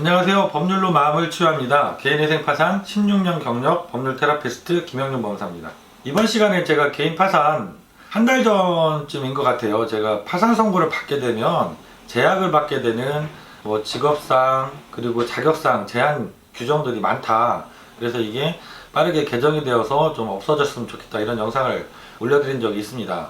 안녕하세요. 법률로 마음을 치유합니다. 개인회생 파산 16년 경력 법률 테라피스트 김영윤 법무사입니다. 이번 시간에 제가 개인 파산 한 달 전쯤인 것 같아요. 제가 파산 선고를 받게 되면 제약을 받게 되는 직업상 그리고 자격상 제한 규정들이 많다. 그래서 이게 빠르게 개정이 되어서 좀 없어졌으면 좋겠다, 이런 영상을 올려드린 적이 있습니다.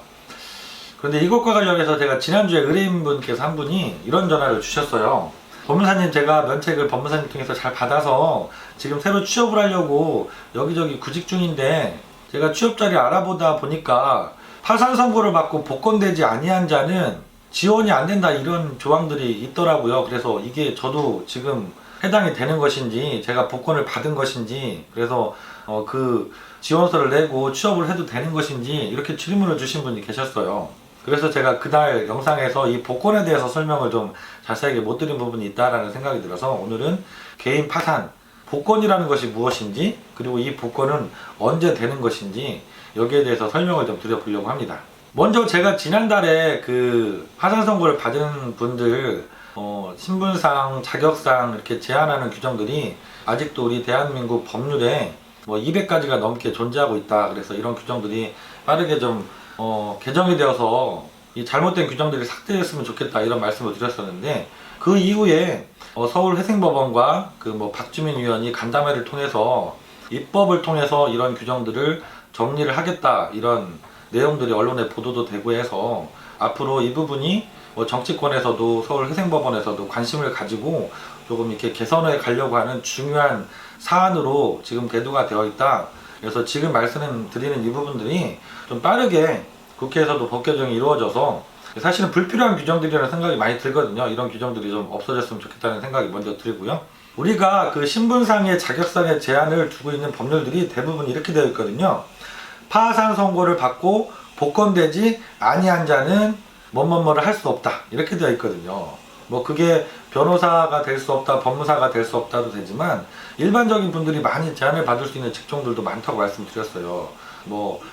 그런데 이것과 관련해서 제가 지난주에 의뢰인분께서 한 분이 이런 전화를 주셨어요. 법무사님, 제가 면책을 법무사님 통해서 잘 받아서 지금 새로 취업을 하려고 여기저기 구직 중인데, 제가 취업 자리 알아보다 보니까 파산 선고를 받고 복권되지 아니한 자는 지원이 안 된다, 이런 조항들이 있더라고요. 그래서 이게 저도 지금 해당이 되는 것인지, 제가 복권을 받은 것인지, 그래서 그 지원서를 내고 취업을 해도 되는 것인지 이렇게 질문을 주신 분이 계셨어요. 그래서 제가 그날 영상에서 이 복권에 대해서 설명을 좀 자세하게 못 드린 부분이 있다라는 생각이 들어서 오늘은 개인 파산, 복권이라는 것이 무엇인지, 그리고 이 복권은 언제 되는 것인지, 여기에 대해서 설명을 좀 드려보려고 합니다. 먼저 제가 지난달에 그 파산 선고를 받은 분들 신분상, 자격상 이렇게 제한하는 규정들이 아직도 우리 대한민국 법률에 200가지가 넘게 존재하고 있다. 그래서 이런 규정들이 빠르게 좀 개정이 되어서 이 잘못된 규정들이 삭제됐으면 좋겠다, 이런 말씀을 드렸었는데, 그 이후에 서울회생법원과 그 박주민 위원이 간담회를 통해서 입법을 통해서 이런 규정들을 정리를 하겠다, 이런 내용들이 언론에 보도도 되고 해서 앞으로 이 부분이 정치권에서도 서울회생법원에서도 관심을 가지고 조금 이렇게 개선해 가려고 하는 중요한 사안으로 지금 대두가 되어 있다. 그래서 지금 말씀드리는 이 부분들이 좀 빠르게 국회에서도 법 개정이 이루어져서, 사실은 불필요한 규정들이라는 생각이 많이 들거든요. 이런 규정들이 좀 없어졌으면 좋겠다는 생각이 먼저 들고요. 우리가 그 신분상의 자격상의 제한을 두고 있는 법률들이 대부분 이렇게 되어 있거든요. 파산 선고를 받고 복권되지 아니한 자는 뭐뭐뭐를 할 수 없다, 이렇게 되어 있거든요. 그게 변호사가 될 수 없다, 법무사가 될 수 없다도 되지만, 일반적인 분들이 많이 제한을 받을 수 있는 직종들도 많다고 말씀드렸어요.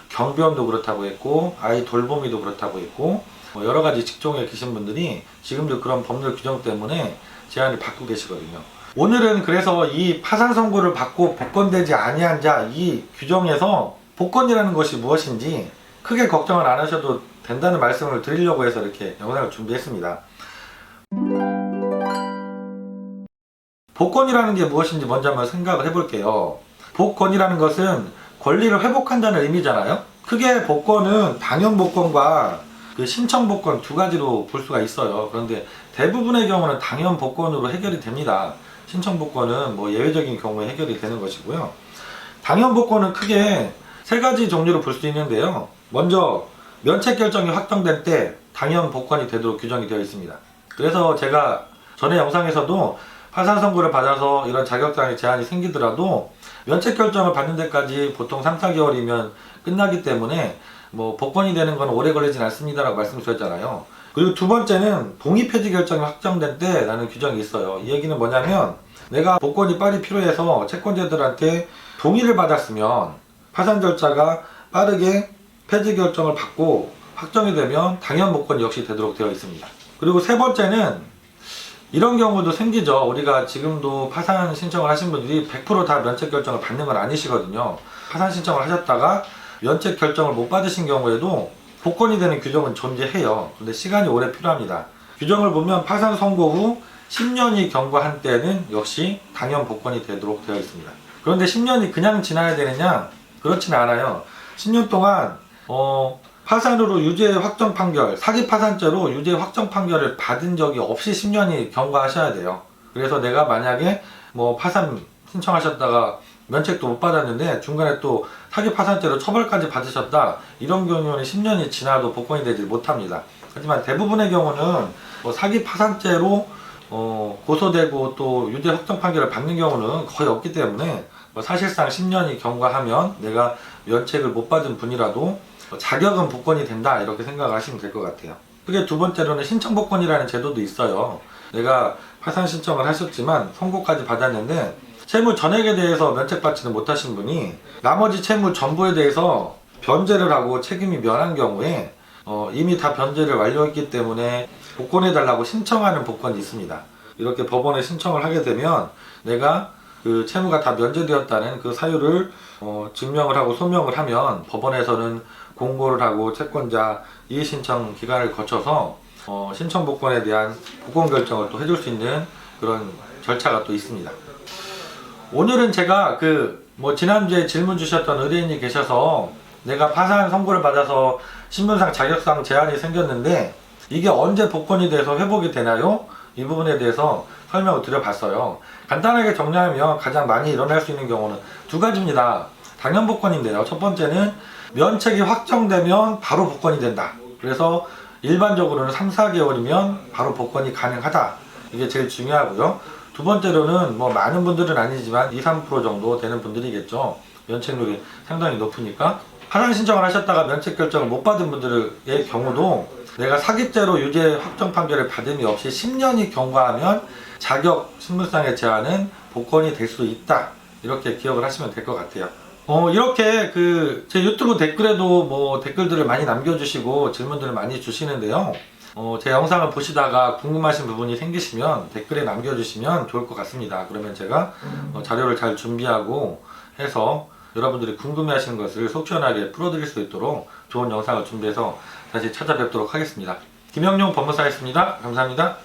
경비원도 그렇다고 했고, 아이 돌보미도 그렇다고 했고, 여러 가지 직종에 계신 분들이 지금도 그런 법률 규정 때문에 제한을 받고 계시거든요. 오늘은 그래서 이 파산 선고를 받고 복권되지 아니한 자, 이 규정에서 복권이라는 것이 무엇인지 크게 걱정을 안 하셔도 된다는 말씀을 드리려고 해서 이렇게 영상을 준비했습니다. 복권이라는 게 무엇인지 먼저 한번 생각을 해볼게요. 복권이라는 것은 권리를 회복한다는 의미잖아요. 크게 복권은 당연 복권과 그 신청 복권 두 가지로 볼 수가 있어요. 그런데 대부분의 경우는 당연 복권으로 해결이 됩니다. 신청 복권은 예외적인 경우에 해결이 되는 것이고요. 당연 복권은 크게 세 가지 종류로 볼 수 있는데요. 먼저 면책 결정이 확정될 때 당연 복권이 되도록 규정이 되어 있습니다. 그래서 제가 전에 영상에서도 파산 선고를 받아서 이런 자격상의 제한이 생기더라도 면책 결정을 받는 데까지 보통 3, 4개월이면 끝나기 때문에 복권이 되는 건 오래 걸리진 않습니다라고 말씀드렸잖아요. 그리고 두 번째는 동의 폐지 결정이 확정된 때라는 규정이 있어요. 이 얘기는 뭐냐면, 내가 복권이 빨리 필요해서 채권자들한테 동의를 받았으면 파산 절차가 빠르게 폐지 결정을 받고 확정이 되면 당연 복권 역시 되도록 되어 있습니다. 그리고 세 번째는 이런 경우도 생기죠. 우리가 지금도 파산 신청을 하신 분들이 100% 다 면책 결정을 받는 건 아니시거든요. 파산 신청을 하셨다가 면책 결정을 못 받으신 경우에도 복권이 되는 규정은 존재해요. 근데 시간이 오래 필요합니다. 규정을 보면 파산 선고 후 10년이 경과한 때는 역시 당연 복권이 되도록 되어 있습니다. 그런데 10년이 그냥 지나야 되느냐? 그렇지는 않아요. 10년 동안 파산으로 유죄 확정 판결, 사기 파산죄로 유죄 확정 판결을 받은 적이 없이 10년이 경과하셔야 돼요. 그래서 내가 만약에 파산 신청하셨다가 면책도 못 받았는데 중간에 또 사기 파산죄로 처벌까지 받으셨다, 이런 경우는 10년이 지나도 복권이 되지 못합니다. 하지만 대부분의 경우는 사기 파산죄로 고소되고 또 유죄 확정 판결을 받는 경우는 거의 없기 때문에 사실상 10년이 경과하면 내가 면책을 못 받은 분이라도 자격은 복권이 된다, 이렇게 생각하시면 될 것 같아요. 그게 두 번째로는 신청 복권이라는 제도도 있어요. 내가 파산 신청을 하셨지만 선고까지 받았는데 채무 전액에 대해서 면책받지는 못하신 분이 나머지 채무 전부에 대해서 변제를 하고 책임이 면한 경우에 이미 다 변제를 완료했기 때문에 복권해달라고 신청하는 복권이 있습니다. 이렇게 법원에 신청을 하게 되면 내가 그 채무가 다 면제되었다는 그 사유를 증명을 하고 소명을 하면 법원에서는 공고를 하고 채권자 이의신청 기간을 거쳐서 신청 복권에 대한 복권 결정을 또 해줄 수 있는 그런 절차가 또 있습니다. 오늘은 제가 지난주에 질문 주셨던 의뢰인이 계셔서 내가 파산 선고를 받아서 신분상 자격상 제한이 생겼는데 이게 언제 복권이 돼서 회복이 되나요? 이 부분에 대해서 설명을 드려봤어요. 간단하게 정리하면 가장 많이 일어날 수 있는 경우는 두 가지입니다. 당연 복권인데요. 첫 번째는 면책이 확정되면 바로 복권이 된다. 그래서 일반적으로는 3, 4개월이면 바로 복권이 가능하다. 이게 제일 중요하고요. 두 번째로는 많은 분들은 아니지만 2, 3% 정도 되는 분들이겠죠. 면책률이 상당히 높으니까. 파산 신청을 하셨다가 면책 결정을 못 받은 분들의 경우도 내가 사기죄로 유죄 확정 판결을 받음이 없이 10년이 경과하면 자격 신분상의 제한은 복권이 될 수 있다. 이렇게 기억을 하시면 될 것 같아요. 이렇게 제 유튜브 댓글에도 댓글들을 많이 남겨주시고 질문들을 많이 주시는데요. 제 영상을 보시다가 궁금하신 부분이 생기시면 댓글에 남겨주시면 좋을 것 같습니다. 그러면 제가 자료를 잘 준비하고 해서 여러분들이 궁금해하시는 것을 속 시원하게 풀어드릴 수 있도록 좋은 영상을 준비해서 다시 찾아뵙도록 하겠습니다. 김영용 법무사였습니다. 감사합니다.